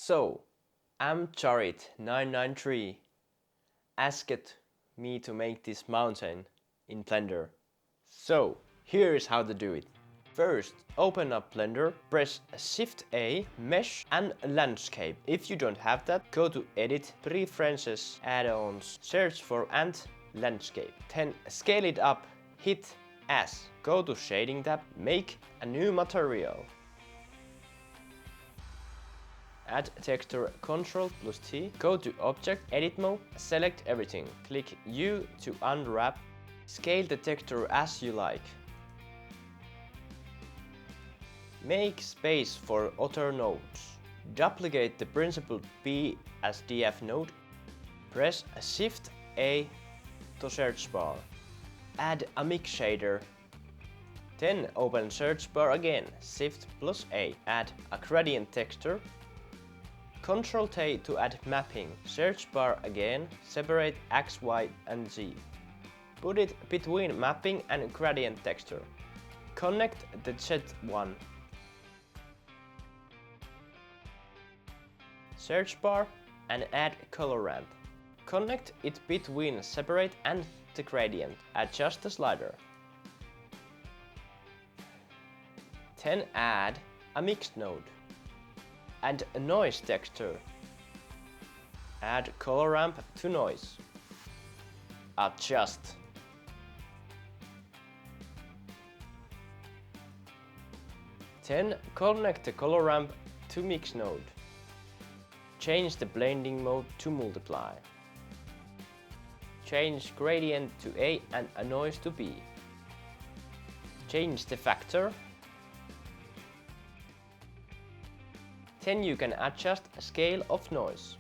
So, I'm Charit993 asked me to make this mountain in Blender. So, here is how to do it. First, open up Blender, press Shift A, Mesh and Landscape. If you don't have that, go to Edit, Preferences, Add-ons, search for Ant Landscape. Then scale it up, hit S. Go to Shading tab, make a new material. Add texture, Ctrl+T, go to Object, Edit Mode, select everything. Click U to unwrap. Scale the texture as you like. Make space for other nodes. Duplicate the principled B as DF node. Press Shift A to search bar. Add a mix shader. Then open search bar again, Shift+A. Add a gradient texture. Ctrl-T to add mapping. Search bar again, separate X, Y and Z. Put it between mapping and gradient texture. Connect the Z1. Search bar and add color ramp. Connect it between separate and the gradient. Adjust the slider. Then add a mixed node. Add a noise texture. Add color ramp to noise. Adjust. Then connect the color ramp to mix node. Change the blending mode to multiply. Change gradient to A and a noise to B. Change the factor. Then you can adjust scale of noise.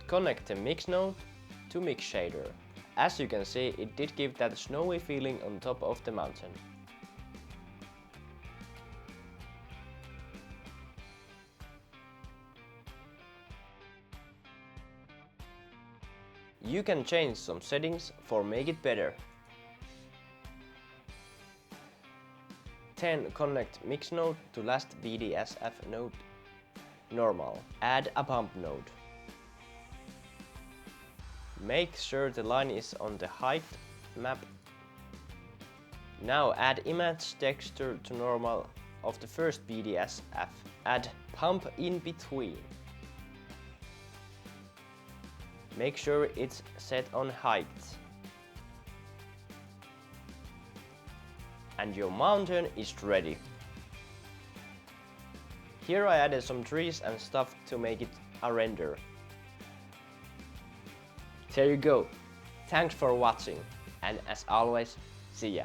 Connect the mix node to mix shader. As you can see, it did give that snowy feeling on top of the mountain. You can change some settings for make it better. Then connect mix node to last BDSF node. Normal. Add a bump node. Make sure the line is on the height map. Now add image texture to normal of the first BDSF. Add bump in between. Make sure it's set on height. And your mountain is ready. Here I added some trees and stuff to make it a render. There you go. Thanks for watching, and as always, see ya.